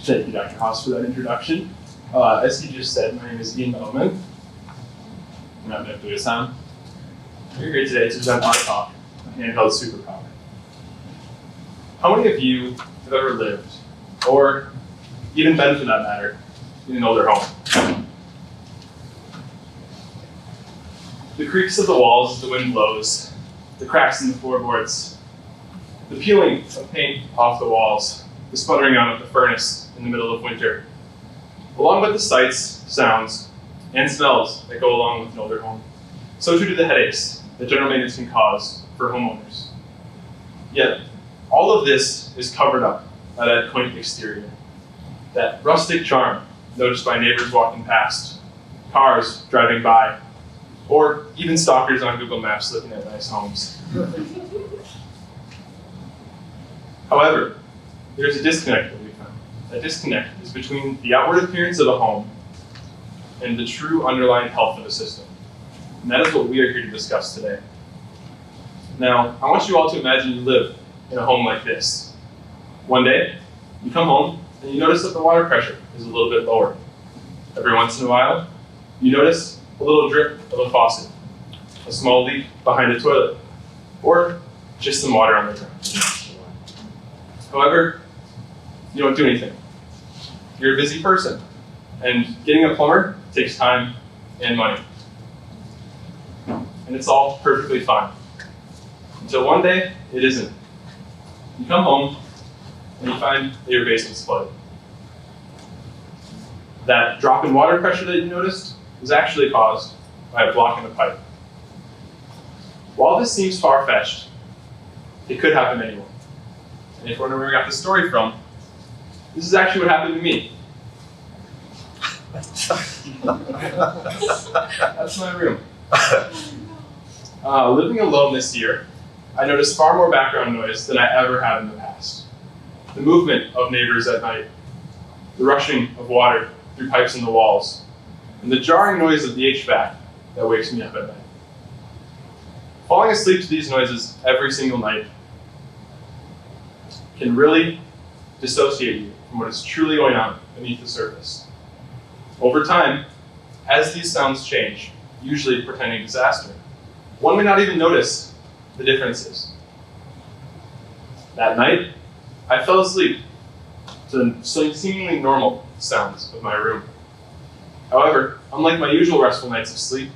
Thank you, Dr. Haas, for that introduction. As he just said, my name is Ian Mellman. I'm Sam. We're here today to present our talk on Handheld Superpower. How many of you have ever lived, or even been for that matter, in an older home? The creaks of the walls as the wind blows, the cracks in the floorboards, the peeling of paint off the walls, the sputtering on of the furnace in the middle of winter, along with the sights, sounds, and smells that go along with an older home. So too do the headaches that general maintenance can cause for homeowners. Yet, all of this is covered up by that quaint exterior, that rustic charm noticed by neighbors walking past, cars driving by, or even stalkers on Google Maps looking at nice homes. However, there's a disconnect that we found. That disconnect is between the outward appearance of a home and the true underlying health of a system. And that is what we are here to discuss today. Now, I want you all to imagine you live in a home like this. One day, you come home and you notice that the water pressure is a little bit lower. Every once in a while, you notice a little drip of a faucet, a small leak behind a toilet, or just some water on the ground. However, you don't do anything. You're a busy person, and getting a plumber takes time and money. And it's all perfectly fine. Until one day, it isn't. You come home, and you find that your basement's flooded. That drop in water pressure that you noticed was actually caused by a block in the pipe. While this seems far-fetched, it could happen to anyone. And if you wonder where I got the story from, this is actually what happened to me. That's my room. Living alone this year, I noticed far more background noise than I ever had in the past. The movement of neighbors at night, the rushing of water through pipes in the walls, and the jarring noise of the HVAC that wakes me up at night. Falling asleep to these noises every single night can really dissociate you from what is truly going on beneath the surface. Over time, as these sounds change, usually portending disaster, one may not even notice the differences. That night, I fell asleep to the seemingly normal sounds of my room. However, unlike my usual restful nights of sleep,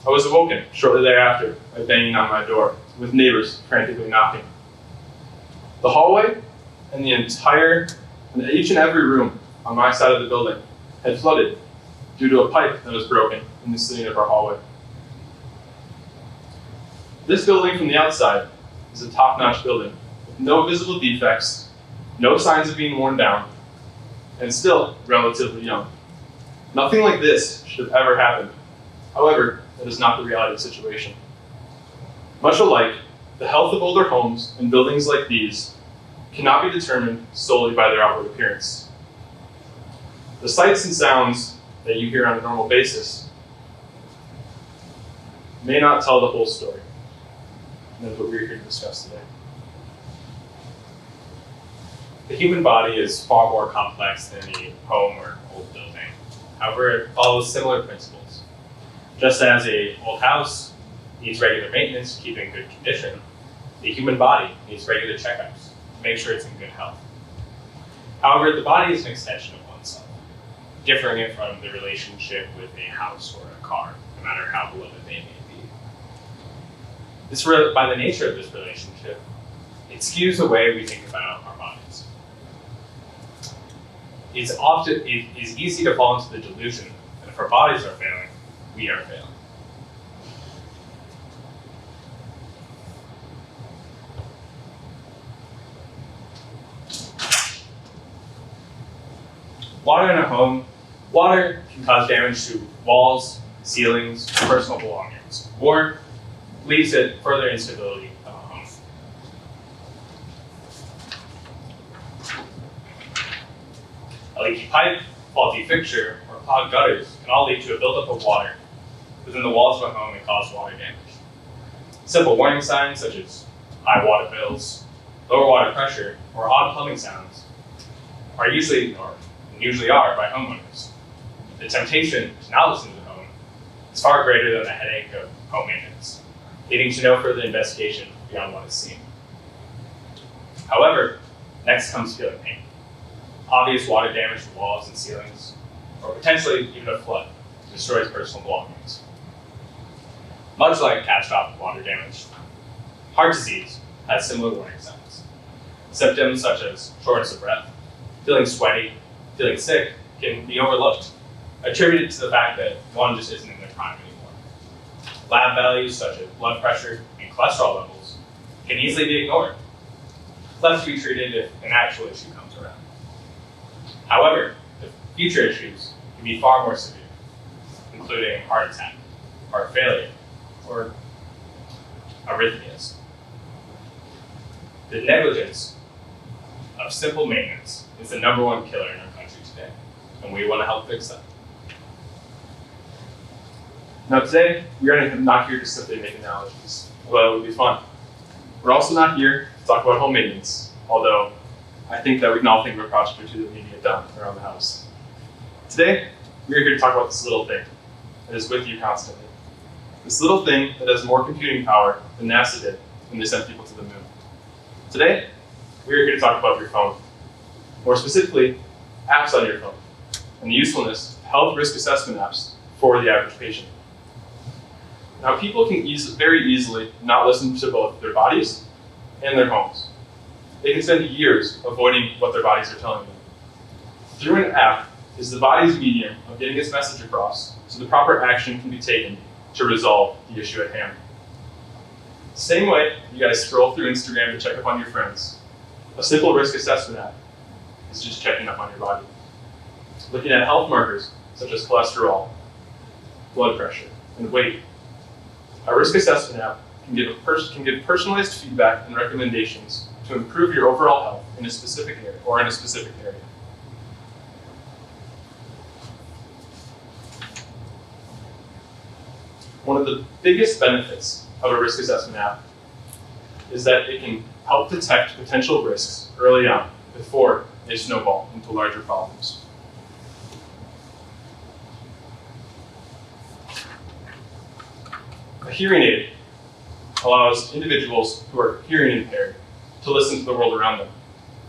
I was awoken shortly thereafter by banging on my door, with neighbors frantically knocking. The hallway and each and every room on my side of the building had flooded due to a pipe that was broken in the ceiling of our hallway. This building from the outside is a top-notch building with no visible defects, no signs of being worn down, and still relatively young. Nothing like this should have ever happened. However, that is not the reality of the situation. Much alike, the health of older homes and buildings like these cannot be determined solely by their outward appearance. The sights and sounds that you hear on a normal basis may not tell the whole story. And that's what we're here to discuss today. The human body is far more complex than a home or old building. However, it follows similar principles. Just as an old house needs regular maintenance to keep it in good condition, the human body needs regular checkups to make sure it's in good health. However, the body is an extension of oneself, differing it from the relationship with a house or a car, no matter how beloved they may be. By the nature of this relationship, it skews the way we think about our bodies. It is easy to fall into the delusion that if our bodies are failing, we are failing. Water in a home, water can cause damage to walls, ceilings, personal belongings, or leads to further instability of a home. A leaky pipe, faulty fixture, or clogged gutters can all lead to a buildup of water within the walls of a home and cause water damage. Simple warning signs such as high water bills, lower water pressure, or odd plumbing sounds are usually ignored, and usually are by homeowners. The temptation to not listen to the home is far greater than the headache of home maintenance, leading to no further investigation beyond what is seen. However, next comes feeling pain. Obvious water damage to walls and ceilings, or potentially even a flood destroys personal belongings. Much like catastrophic water damage, heart disease has similar warning signs. Symptoms such as shortness of breath, feeling sweaty, feeling sick can be overlooked, attributed to the fact that one just isn't in their prime anymore. Lab values such as blood pressure and cholesterol levels can easily be ignored, left to be treated if an actual issue comes around. However, the future issues can be far more severe, including heart attack, heart failure, or arrhythmias. The negligence of simple maintenance is the #1 killer in our country today, and we want to help fix that. Now today, we are not here to simply make analogies, although it would be fun. We're also not here to talk about home maintenance, although I think that we can all think of a project or two that need to get done around the house. Today, we are here to talk about this little thing that is with you constantly. This little thing that has more computing power than NASA did when they sent people to the moon. Today, we are here to talk about your phone. More specifically, apps on your phone, and the usefulness of health risk assessment apps for the average patient. Now, people can very easily not listen to both their bodies and their homes. They can spend years avoiding what their bodies are telling them. Through an app is the body's medium of getting its message across, so the proper action can be taken to resolve the issue at hand. Same way you guys scroll through Instagram to check up on your friends, a simple risk assessment app is just checking up on your body. Looking at health markers such as cholesterol, blood pressure, and weight. A risk assessment app can give personalized feedback and recommendations to improve your overall health in a specific area. One of the biggest benefits of a risk assessment app is that it can help detect potential risks early on before they snowball into larger problems. A hearing aid allows individuals who are hearing impaired to listen to the world around them.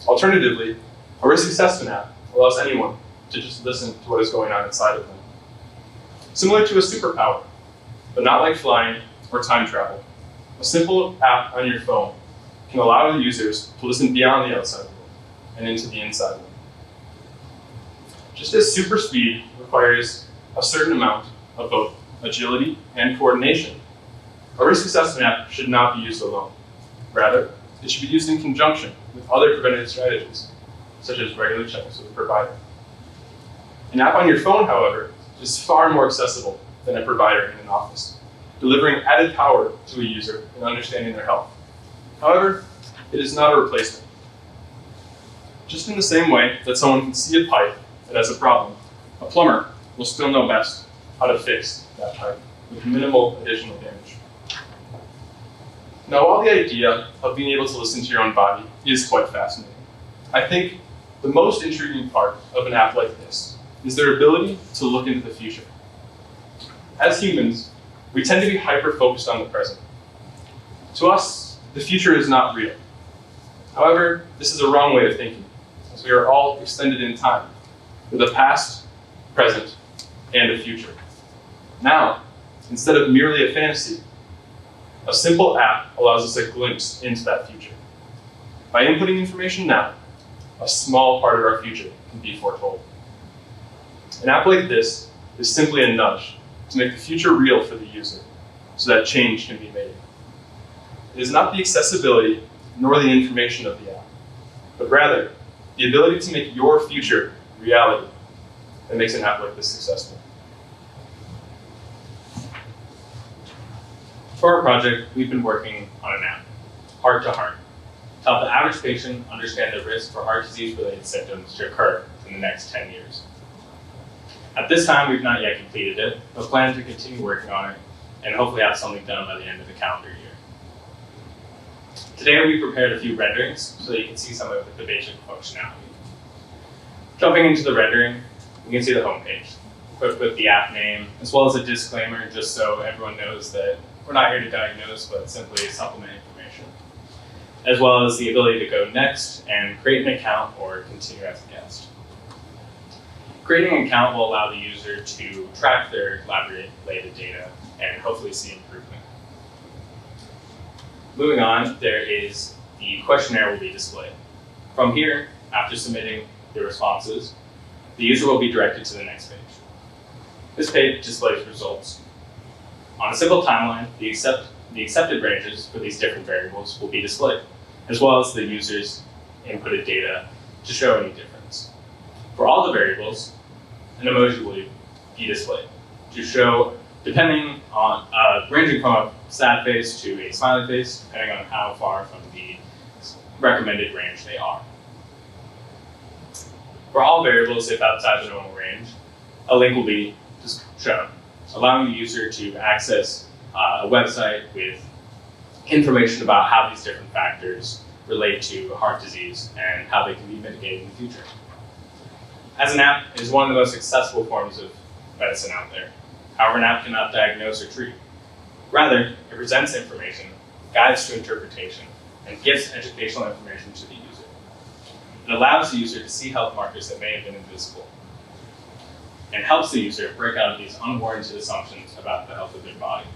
Alternatively, a risk assessment app allows anyone to just listen to what is going on inside of them. Similar to a superpower, but not like flying or time travel, a simple app on your phone can allow the users to listen beyond the outside world and into the inside world. Just as super speed requires a certain amount of both agility and coordination, a risk assessment app should not be used alone. Rather, it should be used in conjunction with other preventative strategies, such as regular checks with a provider. An app on your phone, however, is far more accessible than a provider in an office, delivering added power to a user in understanding their health. However, it is not a replacement. Just in the same way that someone can see a pipe that has a problem, a plumber will still know best how to fix that pipe with minimal additional damage. Now, while the idea of being able to listen to your own body is quite fascinating, I think the most intriguing part of an app like this is their ability to look into the future. As humans, we tend to be hyper-focused on the present. To us, the future is not real. However, this is a wrong way of thinking, as we are all extended in time, with a past, present, and a future. Now, instead of merely a fantasy, a simple app allows us a glimpse into that future. By inputting information now, a small part of our future can be foretold. An app like this is simply a nudge to make the future real for the user, so that change can be made. It is not the accessibility nor the information of the app, but rather the ability to make your future reality that makes an app like this successful. For our project, we've been working on an app, Heart to Heart, to help the average patient understand the risk for heart disease-related symptoms to occur in the next 10 years. At this time, we've not yet completed it, but plan to continue working on it and hopefully have something done by the end of the calendar year. Today, we prepared a few renderings so that you can see some of the basic functionality. Jumping into the rendering, we can see the homepage, equipped with the app name, as well as a disclaimer, just so everyone knows that we're not here to diagnose, but simply supplement information, as well as the ability to go next and create an account or continue as a guest. Creating an account will allow the user to track their lab-related data and hopefully see improvement. Moving on, there is the questionnaire will be displayed. From here, after submitting the responses, the user will be directed to the next page. This page displays results. On a simple timeline, the accepted ranges for these different variables will be displayed, as well as the user's inputted data to show any difference. For all the variables, an emoji will be displayed to show, depending on, ranging from a sad face to a smiley face, depending on how far from the recommended range they are. For all variables, if outside the normal range, a link will be shown, allowing the user to access a website with information about how these different factors relate to heart disease and how they can be mitigated in the future. As an app, it is one of the most accessible forms of medicine out there. However, an app cannot diagnose or treat. Rather, it presents information, guides to interpretation, and gives educational information to the user. It allows the user to see health markers that may have been invisible, and helps the user break out of these unwarranted assumptions about the health of their body.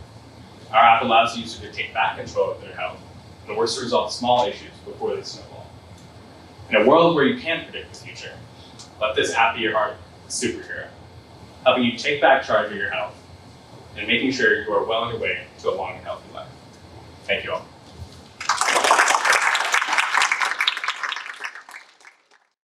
Our app allows the user to take back control of their health and works to resolve small issues before they snowball. In a world where you can't predict the future, let this app be your heart superhero, helping you take back charge of your health and making sure you are well on your way to a long and healthy life. Thank you all.